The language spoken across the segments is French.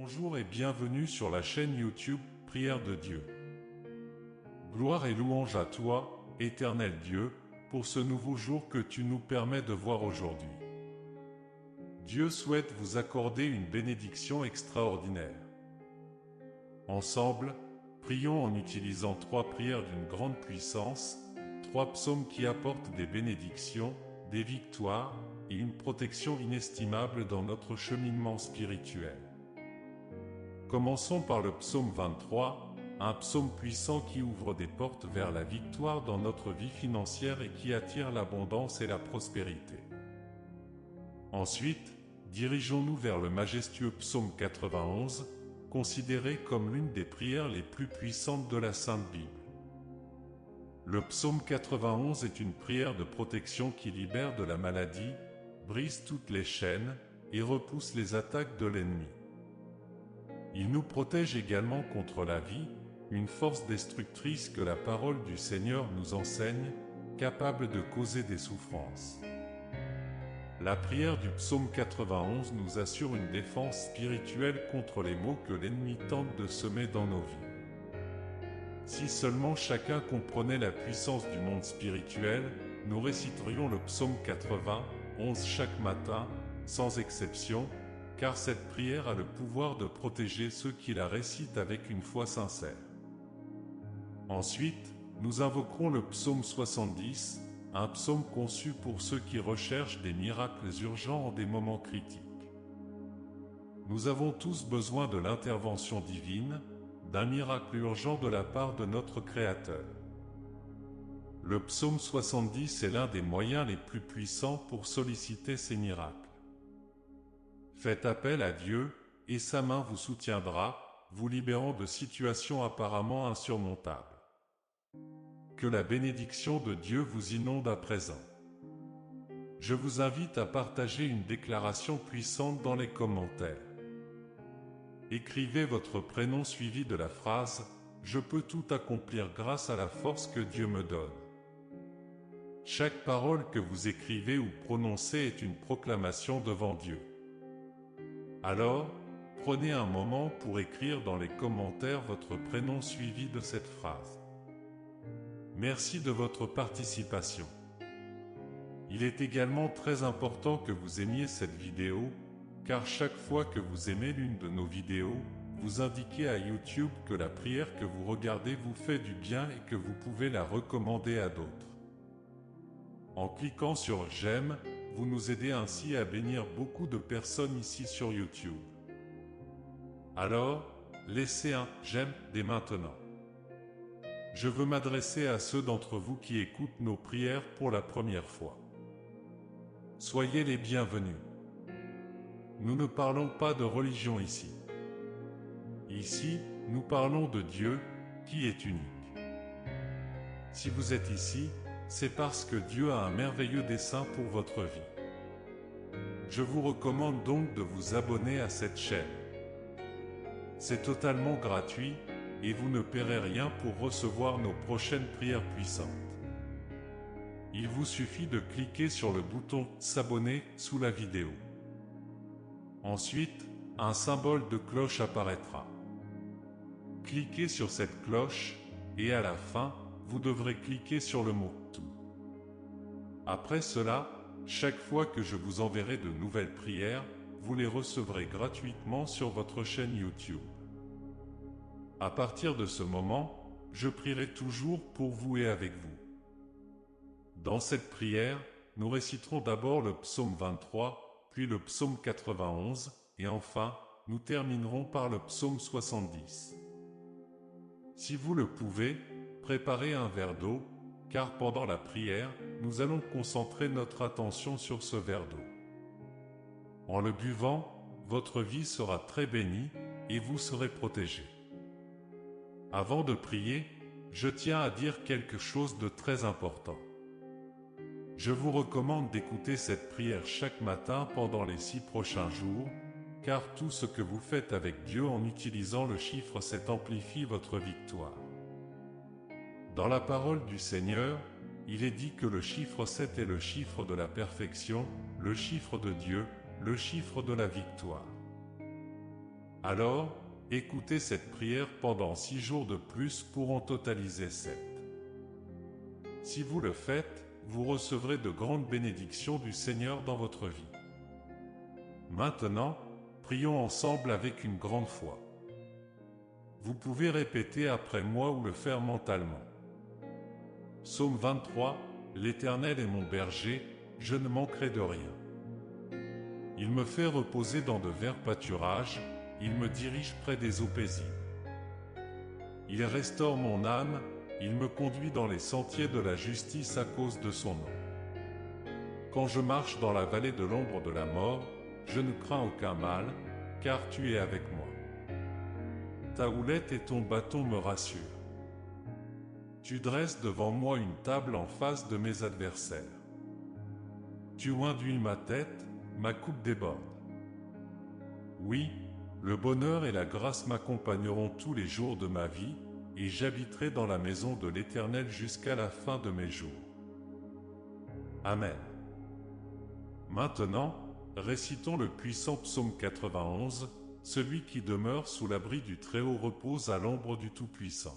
Bonjour et bienvenue sur la chaîne YouTube Prière de Dieu. Gloire et louange à toi, éternel Dieu, pour ce nouveau jour que tu nous permets de voir aujourd'hui. Dieu souhaite vous accorder une bénédiction extraordinaire. Ensemble, prions en utilisant 3 prières d'une grande puissance, 3 psaumes qui apportent des bénédictions, des victoires et une protection inestimable dans notre cheminement spirituel. Commençons par le psaume 23, un psaume puissant qui ouvre des portes vers la victoire dans notre vie financière et qui attire l'abondance et la prospérité. Ensuite, dirigeons-nous vers le majestueux psaume 91, considéré comme l'une des prières les plus puissantes de la Sainte Bible. Le psaume 91 est une prière de protection qui libère de la maladie, brise toutes les chaînes et repousse les attaques de l'ennemi. Il nous protège également contre la vie, une force destructrice que la parole du Seigneur nous enseigne, capable de causer des souffrances. La prière du psaume 91 nous assure une défense spirituelle contre les maux que l'ennemi tente de semer dans nos vies. Si seulement chacun comprenait la puissance du monde spirituel, nous réciterions le psaume 91 chaque matin, sans exception, car cette prière a le pouvoir de protéger ceux qui la récitent avec une foi sincère. Ensuite, nous invoquerons le psaume 70, un psaume conçu pour ceux qui recherchent des miracles urgents en des moments critiques. Nous avons tous besoin de l'intervention divine, d'un miracle urgent de la part de notre Créateur. Le psaume 70 est l'un des moyens les plus puissants pour solliciter ces miracles. Faites appel à Dieu, et sa main vous soutiendra, vous libérant de situations apparemment insurmontables. Que la bénédiction de Dieu vous inonde à présent. Je vous invite à partager une déclaration puissante dans les commentaires. Écrivez votre prénom suivi de la phrase « Je peux tout accomplir grâce à la force que Dieu me donne ». Chaque parole que vous écrivez ou prononcez est une proclamation devant Dieu. Alors, prenez un moment pour écrire dans les commentaires votre prénom suivi de cette phrase. Merci de votre participation. Il est également très important que vous aimiez cette vidéo, car chaque fois que vous aimez l'une de nos vidéos, vous indiquez à YouTube que la prière que vous regardez vous fait du bien et que vous pouvez la recommander à d'autres. En cliquant sur « J'aime », vous nous aidez ainsi à bénir beaucoup de personnes ici sur YouTube. Alors, laissez un « j'aime » dès maintenant. Je veux m'adresser à ceux d'entre vous qui écoutent nos prières pour la première fois. Soyez les bienvenus. Nous ne parlons pas de religion ici. Ici, nous parlons de Dieu, qui est unique. Si vous êtes ici, c'est parce que Dieu a un merveilleux dessein pour votre vie. Je vous recommande donc de vous abonner à cette chaîne. C'est totalement gratuit, et vous ne paierez rien pour recevoir nos prochaines prières puissantes. Il vous suffit de cliquer sur le bouton « S'abonner » sous la vidéo. Ensuite, un symbole de cloche apparaîtra. Cliquez sur cette cloche, et à la fin, vous devrez cliquer sur le mot « Tout ». Après cela, chaque fois que je vous enverrai de nouvelles prières, vous les recevrez gratuitement sur votre chaîne YouTube. À partir de ce moment, je prierai toujours pour vous et avec vous. Dans cette prière, nous réciterons d'abord le psaume 23, puis le psaume 91, et enfin, nous terminerons par le psaume 70. Si vous le pouvez, préparez un verre d'eau, car pendant la prière, nous allons concentrer notre attention sur ce verre d'eau. En le buvant, votre vie sera très bénie, et vous serez protégé. Avant de prier, je tiens à dire quelque chose de très important. Je vous recommande d'écouter cette prière chaque matin pendant les 6 prochains jours, car tout ce que vous faites avec Dieu en utilisant le chiffre 7 amplifie votre victoire. Dans la parole du Seigneur, il est dit que le chiffre 7 est le chiffre de la perfection, le chiffre de Dieu, le chiffre de la victoire. Alors, écoutez cette prière pendant 6 jours de plus pour en totaliser 7. Si vous le faites, vous recevrez de grandes bénédictions du Seigneur dans votre vie. Maintenant, prions ensemble avec une grande foi. Vous pouvez répéter après moi ou le faire mentalement. Psaume 23, L'Éternel est mon berger, je ne manquerai de rien. Il me fait reposer dans de verts pâturages, il me dirige près des eaux paisibles. Il restaure mon âme, il me conduit dans les sentiers de la justice à cause de son nom. Quand je marche dans la vallée de l'ombre de la mort, je ne crains aucun mal, car tu es avec moi. Ta houlette et ton bâton me rassurent. Tu dresses devant moi une table en face de mes adversaires. Tu oins d'huile ma tête, ma coupe déborde. Oui, le bonheur et la grâce m'accompagneront tous les jours de ma vie, et j'habiterai dans la maison de l'Éternel jusqu'à la fin de mes jours. Amen. Maintenant, récitons le puissant psaume 91, celui qui demeure sous l'abri du Très-Haut repose à l'ombre du Tout-Puissant.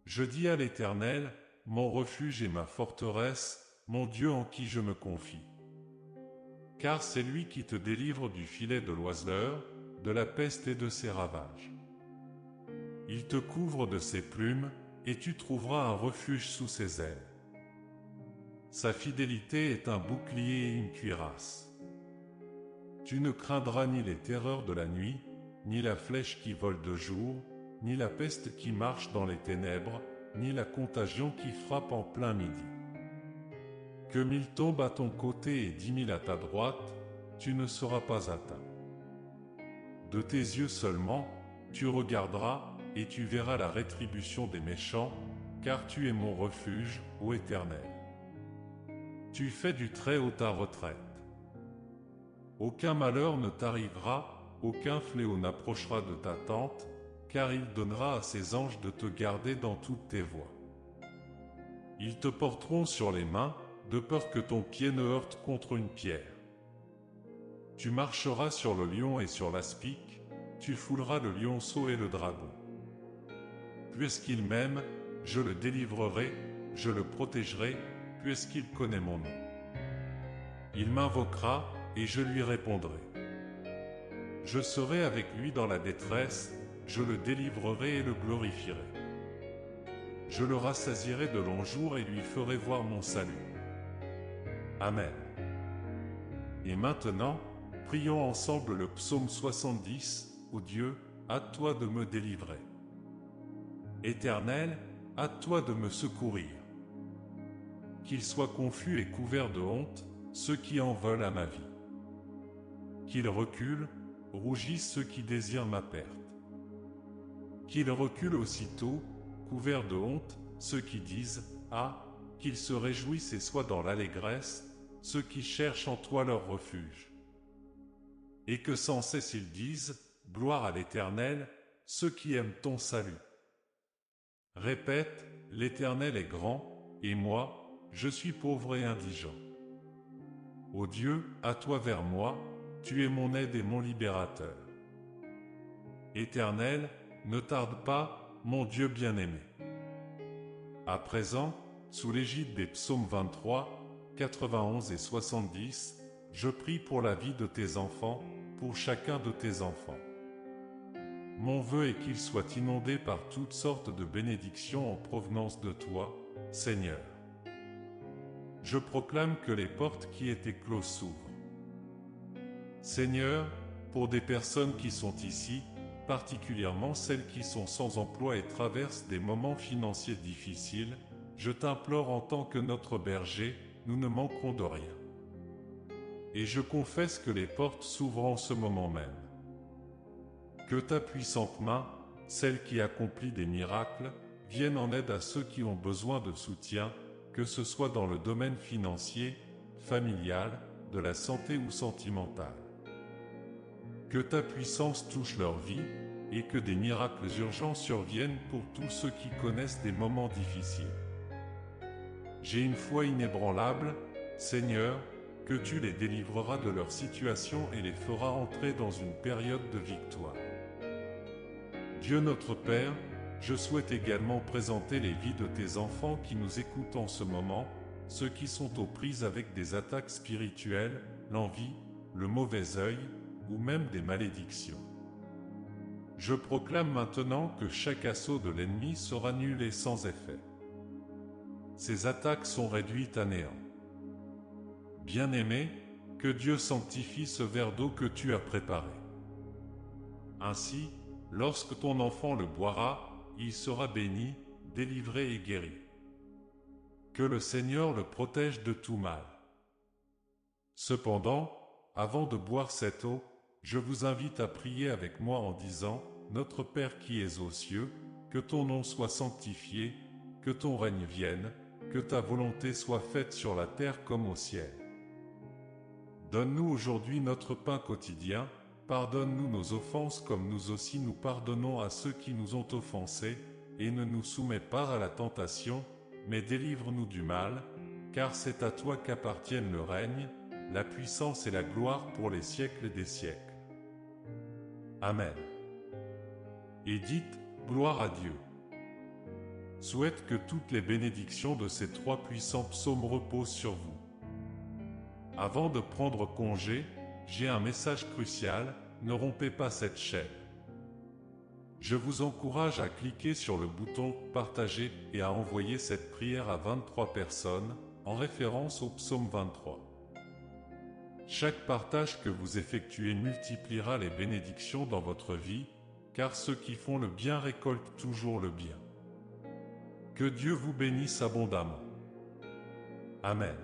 Je dis à l'Éternel, mon refuge et ma forteresse, mon Dieu en qui je me confie. Car c'est lui qui te délivre du filet de l'oiseleur, de la peste et de ses ravages. Il te couvre de ses plumes, et tu trouveras un refuge sous ses ailes. Sa fidélité est un bouclier et une cuirasse. Tu ne craindras ni les terreurs de la nuit, ni la flèche qui vole de jour, ni la peste qui marche dans les ténèbres, ni la contagion qui frappe en plein midi. Que 1000 tombent à ton côté et 10 000 à ta droite, tu ne seras pas atteint. De tes yeux seulement, tu regarderas, et tu verras la rétribution des méchants, car tu es mon refuge, ô Éternel. Tu fais du Très-Haut ta retraite. Aucun malheur ne t'arrivera, aucun fléau n'approchera de ta tente, car il donnera à ses anges de te garder dans toutes tes voies. Ils te porteront sur les mains, de peur que ton pied ne heurte contre une pierre. Tu marcheras sur le lion et sur l'aspic, tu fouleras le lionceau et le dragon. Puisqu'il m'aime, je le délivrerai, je le protégerai, puisqu'il connaît mon nom. Il m'invoquera, et je lui répondrai. Je serai avec lui dans la détresse, je le délivrerai et le glorifierai. Je le rassasierai de longs jours et lui ferai voir mon salut. Amen. Et maintenant, prions ensemble le psaume 70, ô Dieu, à toi de me délivrer. Éternel, à toi de me secourir. Qu'ils soient confus et couverts de honte, ceux qui en veulent à ma vie. Qu'ils reculent, rougissent ceux qui désirent ma perte. Qu'ils reculent aussitôt, couverts de honte, ceux qui disent « Ah !» qu'ils se réjouissent et soient dans l'allégresse, ceux qui cherchent en toi leur refuge. Et que sans cesse ils disent « Gloire à l'Éternel », ceux qui aiment ton salut. Répète, l'Éternel est grand, et moi, je suis pauvre et indigent. Ô Dieu, à toi vers moi, tu es mon aide et mon libérateur. Éternel, ne tarde pas, mon Dieu bien-aimé. À présent, sous l'égide des psaumes 23, 91 et 70, je prie pour la vie de tes enfants, pour chacun de tes enfants. Mon vœu est qu'ils soient inondés par toutes sortes de bénédictions en provenance de toi, Seigneur. Je proclame que les portes qui étaient closes s'ouvrent. Seigneur, pour des personnes qui sont ici, particulièrement celles qui sont sans emploi et traversent des moments financiers difficiles, je t'implore en tant que notre berger, nous ne manquerons de rien. Et je confesse que les portes s'ouvrent en ce moment même. Que ta puissante main, celle qui accomplit des miracles, vienne en aide à ceux qui ont besoin de soutien, que ce soit dans le domaine financier, familial, de la santé ou sentimental. Que ta puissance touche leur vie, et que des miracles urgents surviennent pour tous ceux qui connaissent des moments difficiles. J'ai une foi inébranlable, Seigneur, que tu les délivreras de leur situation et les feras entrer dans une période de victoire. Dieu notre Père, je souhaite également présenter les vies de tes enfants qui nous écoutent en ce moment, ceux qui sont aux prises avec des attaques spirituelles, l'envie, le mauvais œil, ou même des malédictions. Je proclame maintenant que chaque assaut de l'ennemi sera nul et sans effet. Ces attaques sont réduites à néant. Bien-aimé, que Dieu sanctifie ce verre d'eau que tu as préparé. Ainsi, lorsque ton enfant le boira, il sera béni, délivré et guéri. Que le Seigneur le protège de tout mal. Cependant, avant de boire cette eau, je vous invite à prier avec moi en disant « Notre Père qui es aux cieux, que ton nom soit sanctifié, que ton règne vienne, que ta volonté soit faite sur la terre comme au ciel. Donne-nous aujourd'hui notre pain quotidien, pardonne-nous nos offenses comme nous aussi nous pardonnons à ceux qui nous ont offensés, et ne nous soumets pas à la tentation, mais délivre-nous du mal, car c'est à toi qu'appartiennent le règne, la puissance et la gloire pour les siècles des siècles. Amen. Et dites, gloire à Dieu. Souhaite que toutes les bénédictions de ces 3 puissants psaumes reposent sur vous. Avant de prendre congé, j'ai un message crucial, ne rompez pas cette chaîne. Je vous encourage à cliquer sur le bouton « Partager » et à envoyer cette prière à 23 personnes, en référence au psaume 23. Chaque partage que vous effectuez multipliera les bénédictions dans votre vie, car ceux qui font le bien récoltent toujours le bien. Que Dieu vous bénisse abondamment. Amen.